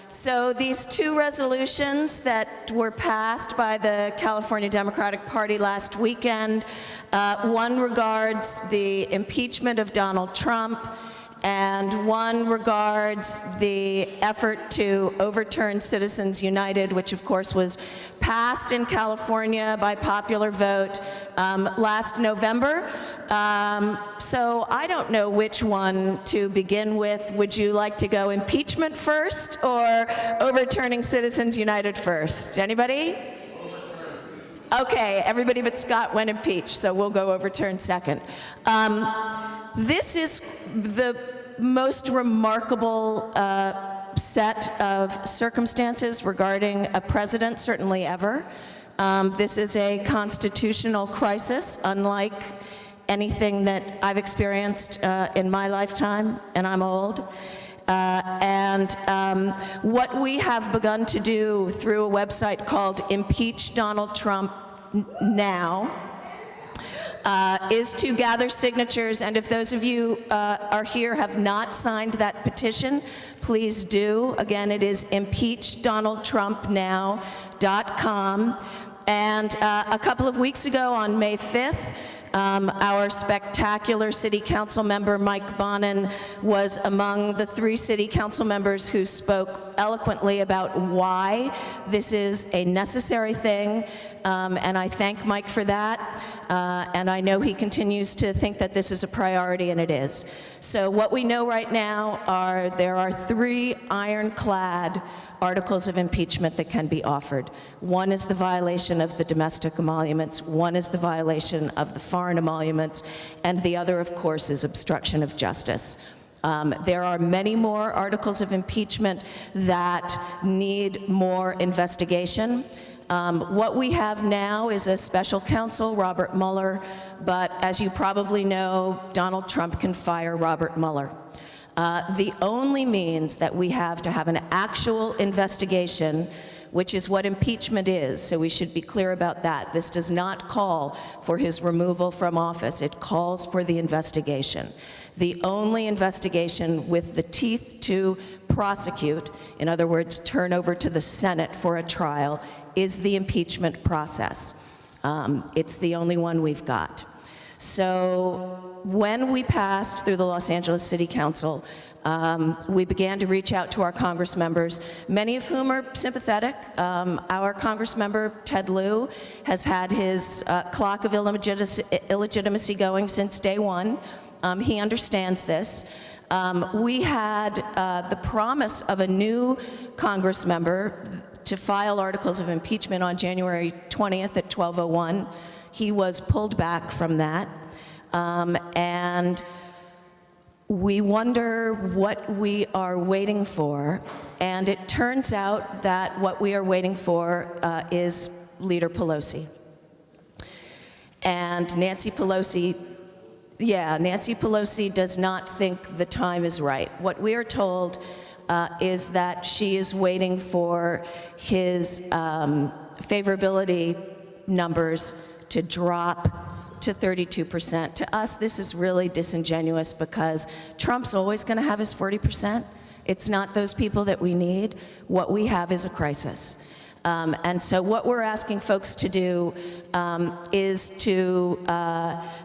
So these two resolutions that were passed by the California Democratic Party last weekend, one regards the impeachment of Donald Trump, and one regards the effort to overturn Citizens United, which of course was passed in California by popular vote last November. So I don't know which one to begin with. Would you like to go impeachment first or overturning Citizens United first? Anybody? Okay, everybody but Scott went impeached, so we'll go overturn second. This is the most remarkable set of circumstances regarding a president, certainly ever. This is a constitutional crisis, unlike anything that I've experienced in my lifetime, and I'm old. What we have begun to do through a website called Impeach Donald Trump Now is to gather signatures, and if those of you are here have not signed that petition, please do. Again, it is impeachdonaldtrumpnow.com. And a couple of weeks ago, on May 5th, our spectacular city council member, Mike Bonin, was among the 3 city council members who spoke eloquently about why this is a necessary thing, and I thank Mike for that, and I know he continues to think that this is a priority, and it is. So what we know right now are there are 3 ironclad articles of impeachment that can be offered. One is the violation of the domestic emoluments, one is the violation of the foreign emoluments, and the other, of course, is obstruction of justice. There are many more articles of impeachment that need more investigation. What we have now is a special counsel, Robert Mueller, but as you probably know, Donald Trump can fire Robert Mueller. The only means that we have to have an actual investigation, which is what impeachment is, so we should be clear about that. This does not call for his removal from office. It calls for the investigation. The only investigation with the teeth to prosecute, in other words, turn over to the Senate for a trial, is the impeachment process. It's the only one we've got. So when we passed through the Los Angeles City Council, we began to reach out to our Congress members, many of whom are sympathetic. Our Congress member, Ted Lieu, has had his clock of illegitimacy going since day one. He understands this. We had the promise of a new Congress member to file articles of impeachment on January 20th at 12:01. He was pulled back from that, and we wonder what we are waiting for, and it turns out that what we are waiting for is Leader Pelosi. And Nancy Pelosi does not think the time is right. What we are told is that she is waiting for his favorability numbers to drop to 32%. To us, this is really disingenuous because Trump's always going to have his 40%. It's not those people that we need. What we have is a crisis. And so what we're asking folks to do is to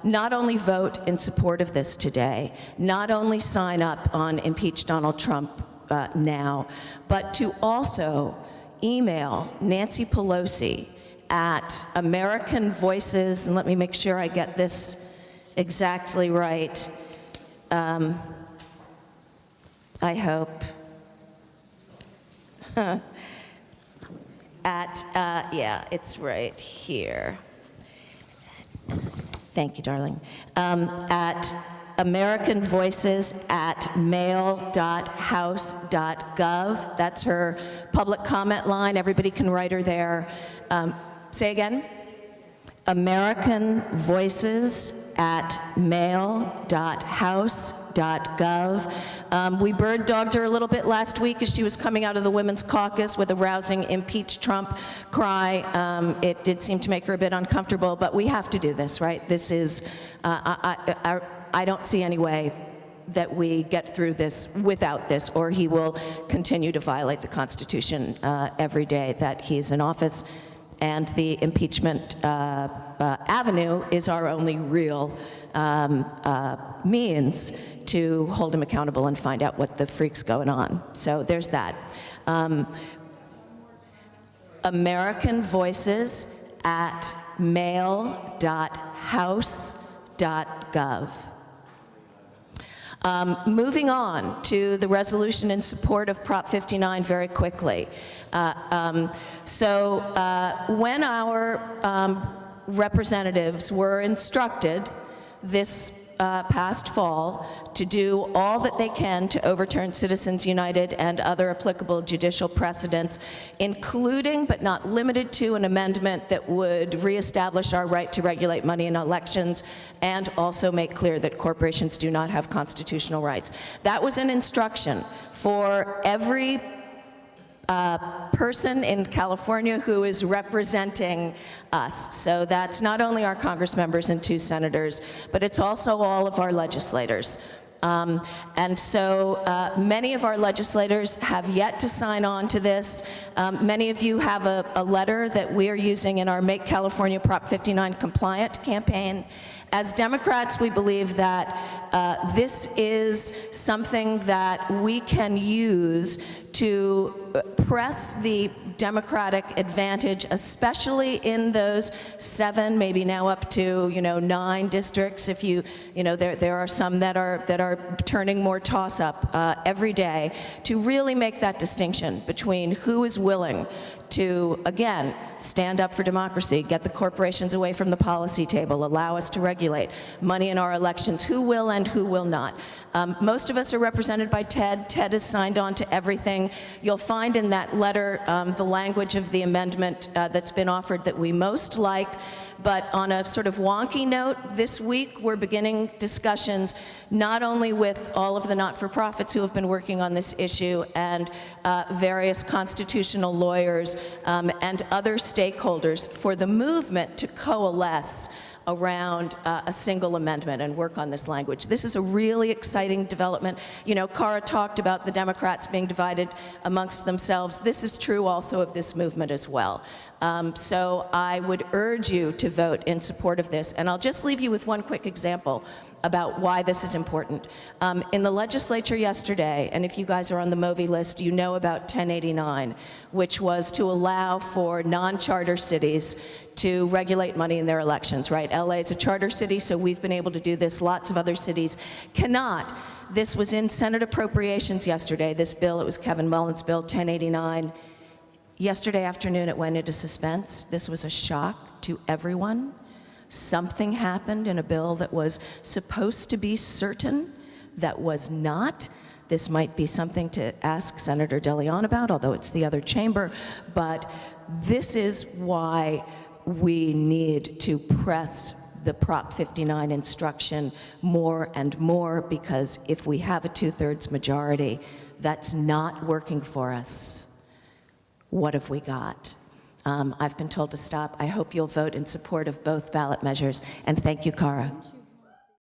not only vote in support of this today, not only sign up on Impeach Donald Trump Now, but to also email Nancy Pelosi at American Voices, and let me make sure I get this exactly right. I hope. Yeah, it's right here. Thank you, darling. At americanvoices@mail.house.gov. That's her public comment line. Everybody can write her there. Say again? americanvoices@mail.house.gov. We bird dogged her a little bit last week as she was coming out of the Women's Caucus with a rousing impeach Trump cry. It did seem to make her a bit uncomfortable, but we have to do this, right? This is, I don't see any way that we get through this without this, or he will continue to violate the Constitution every day that he's in office. And the impeachment avenue is our only real means to hold him accountable and find out what the freak's going on. So there's that. American Voices at mail.house.gov. Moving on to the resolution in support of Prop 59 very quickly. When our representatives were instructed this past fall to do all that they can to overturn Citizens United and other applicable judicial precedents, including but not limited to an amendment that would reestablish our right to regulate money in elections and also make clear that corporations do not have constitutional rights. That was an instruction for every person in California who is representing us. So that's not only our Congress members and 2 senators, but it's also all of our legislators. Many of our legislators have yet to sign on to this. Many of you have a letter that we are using in our Make California Prop 59 Compliant campaign. As Democrats, we believe that this is something that we can use to press the Democratic advantage, especially in those 7, maybe now up to 9 districts. If there are some that are turning more toss-up every day, to really make that distinction between who is willing to, again, stand up for democracy, get the corporations away from the policy table, allow us to regulate money in our elections, who will and who will not. Most of us are represented by Ted. Ted has signed on to everything. You'll find in that letter the language of the amendment that's been offered that we most like. But on a sort of wonky note, this week we're beginning discussions not only with all of the not-for-profits who have been working on this issue and various constitutional lawyers and other stakeholders for the movement to coalesce around a single amendment and work on this language. This is a really exciting development. Cara talked about the Democrats being divided amongst themselves. This is true also of this movement as well. So I would urge you to vote in support of this. And I'll just leave you with one quick example about why this is important. In the legislature yesterday, and if you guys are on the MOVI list, you know about 1089, which was to allow for non-charter cities to regulate money in their elections, right? LA is a charter city, so we've been able to do this. Lots of other cities cannot. This was in Senate Appropriations yesterday, this bill. It was Kevin Mullin's bill, 1089. Yesterday afternoon, it went into suspense. This was a shock to everyone. Something happened in a bill that was supposed to be certain, that was not. This might be something to ask Senator DeLeon about, although it's the other chamber. But this is why we need to press the Prop 59 instruction more and more, because if we have a 2/3 majority, that's not working for us. What have we got? I've been told to stop. I hope you'll vote in support of both ballot measures, and thank you, Cara.